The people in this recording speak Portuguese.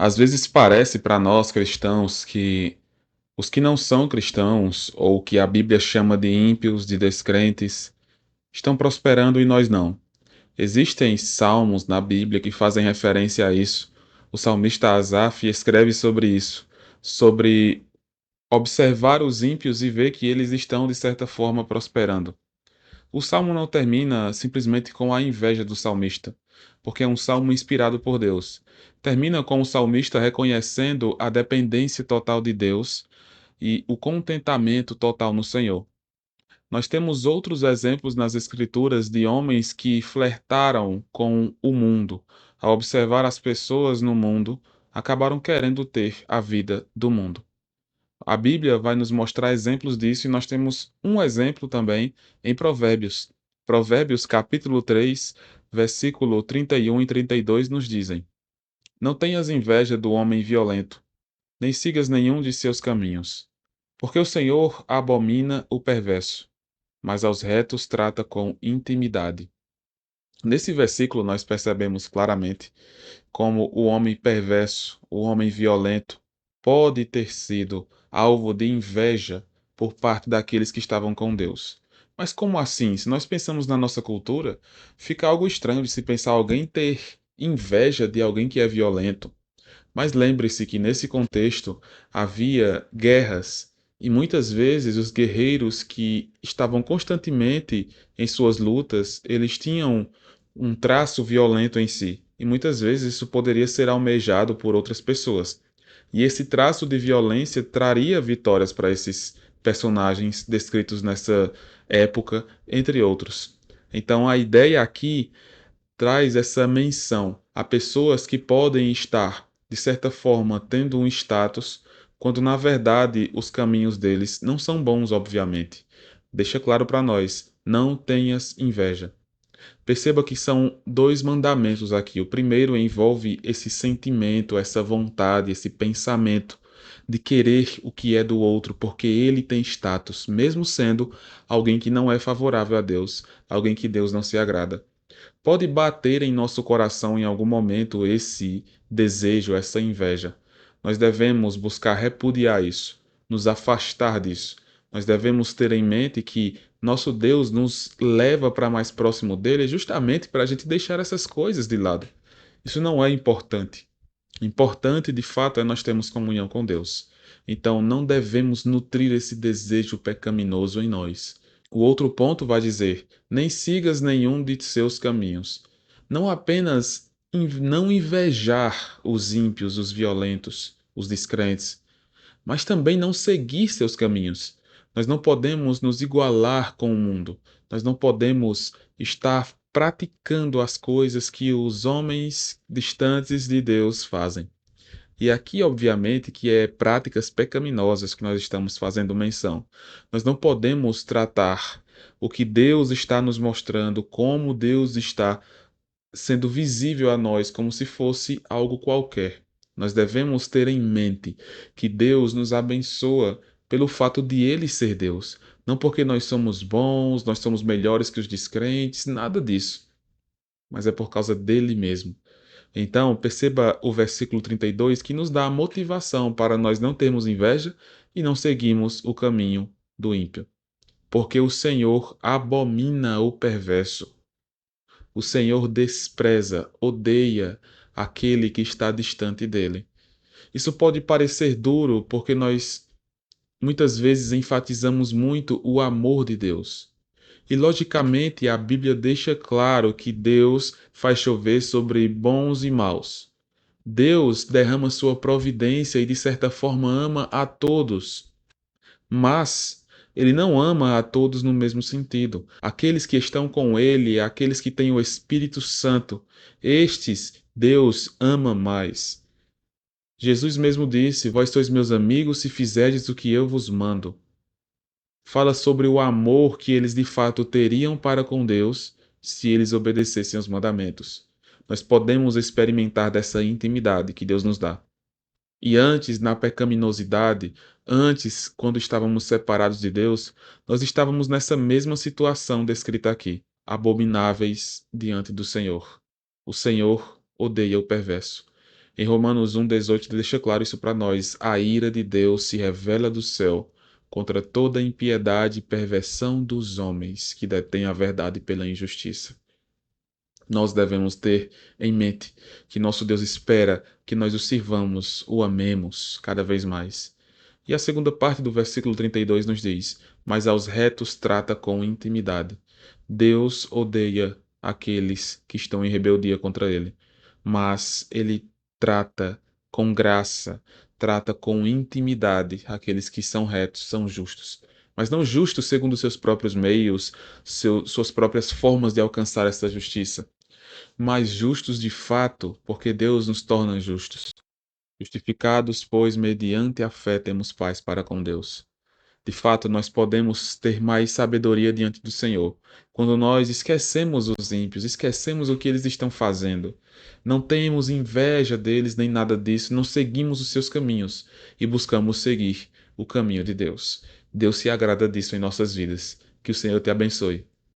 Às vezes parece para nós cristãos que os que não são cristãos, ou que a Bíblia chama de ímpios, de descrentes, estão prosperando e nós não. Existem salmos na Bíblia que fazem referência a isso. O salmista Asaf escreve sobre isso, sobre observar os ímpios e ver que eles estão, de certa forma, prosperando. O salmo não termina simplesmente com a inveja do salmista, porque é um salmo inspirado por Deus. Termina com o salmista reconhecendo a dependência total de Deus e o contentamento total no Senhor. Nós temos outros exemplos nas Escrituras de homens que flertaram com o mundo. Ao observar as pessoas no mundo, acabaram querendo ter a vida do mundo. A Bíblia vai nos mostrar exemplos disso e nós temos um exemplo também em Provérbios. Provérbios capítulo 3, versículo 31 e 32 nos dizem: Não tenhas inveja do homem violento, nem sigas nenhum de seus caminhos, porque o Senhor abomina o perverso, mas aos retos trata com intimidade. Nesse versículo nós percebemos claramente como o homem perverso, o homem violento, pode ter sido alvo de inveja por parte daqueles que estavam com Deus. Mas como assim? Se nós pensamos na nossa cultura, fica algo estranho de se pensar alguém ter inveja de alguém que é violento. Mas lembre-se que nesse contexto havia guerras e muitas vezes os guerreiros que estavam constantemente em suas lutas, eles tinham um traço violento em si. E muitas vezes isso poderia ser almejado por outras pessoas. E esse traço de violência traria vitórias para esses personagens descritos nessa época, entre outros. Então a ideia aqui traz essa menção a pessoas que podem estar, de certa forma, tendo um status, quando na verdade os caminhos deles não são bons, obviamente. Deixa claro para nós: não tenhas inveja. Perceba que são dois mandamentos aqui. O primeiro envolve esse sentimento, essa vontade, esse pensamento de querer o que é do outro, porque ele tem status, mesmo sendo alguém que não é favorável a Deus, alguém que Deus não se agrada. Pode bater em nosso coração em algum momento esse desejo, essa inveja. Nós devemos buscar repudiar isso, nos afastar disso. Nós devemos ter em mente que nosso Deus nos leva para mais próximo dele justamente para a gente deixar essas coisas de lado. Isso não é importante. Importante, de fato, é nós termos comunhão com Deus. Então, não devemos nutrir esse desejo pecaminoso em nós. O outro ponto vai dizer: nem sigas nenhum de seus caminhos. Não apenas não invejar os ímpios, os violentos, os descrentes, mas também não seguir seus caminhos. Nós não podemos nos igualar com o mundo. Nós não podemos estar praticando as coisas que os homens distantes de Deus fazem. E aqui, obviamente, que é práticas pecaminosas que nós estamos fazendo menção. Nós não podemos tratar o que Deus está nos mostrando, como Deus está sendo visível a nós, como se fosse algo qualquer. Nós devemos ter em mente que Deus nos abençoa pelo fato de Ele ser Deus. Não porque nós somos bons, nós somos melhores que os descrentes, nada disso. Mas é por causa dele mesmo. Então, perceba o versículo 32 que nos dá a motivação para nós não termos inveja e não seguirmos o caminho do ímpio. Porque o Senhor abomina o perverso. O Senhor despreza, odeia aquele que está distante dele. Isso pode parecer duro porque nós muitas vezes enfatizamos muito o amor de Deus. E logicamente a Bíblia deixa claro que Deus faz chover sobre bons e maus. Deus derrama sua providência e de certa forma ama a todos, mas ele não ama a todos no mesmo sentido. Aqueles que estão com ele, aqueles que têm o Espírito Santo, estes Deus ama mais. Jesus mesmo disse: Vós sois meus amigos se fizerdes o que eu vos mando. Fala sobre o amor que eles de fato teriam para com Deus se eles obedecessem aos mandamentos. Nós podemos experimentar dessa intimidade que Deus nos dá. E antes, na pecaminosidade, antes, quando estávamos separados de Deus, nós estávamos nessa mesma situação descrita aqui, abomináveis diante do Senhor. O Senhor odeia o perverso. Em Romanos 1,18 deixa claro isso para nós. A ira de Deus se revela do céu contra toda a impiedade e perversão dos homens que detêm a verdade pela injustiça. Nós devemos ter em mente que nosso Deus espera que nós o sirvamos, o amemos cada vez mais. E a segunda parte do versículo 32 nos diz: Mas aos retos trata com intimidade. Deus odeia aqueles que estão em rebeldia contra ele, mas ele trata com graça, trata com intimidade aqueles que são retos, são justos. Mas não justos segundo seus próprios meios, suas próprias formas de alcançar essa justiça, mas justos de fato, porque Deus nos torna justos. Justificados, pois, mediante a fé temos paz para com Deus. De fato, nós podemos ter mais sabedoria diante do Senhor quando nós esquecemos os ímpios, esquecemos o que eles estão fazendo. Não temos inveja deles nem nada disso, não seguimos os seus caminhos e buscamos seguir o caminho de Deus. Deus se agrada disso em nossas vidas. Que o Senhor te abençoe.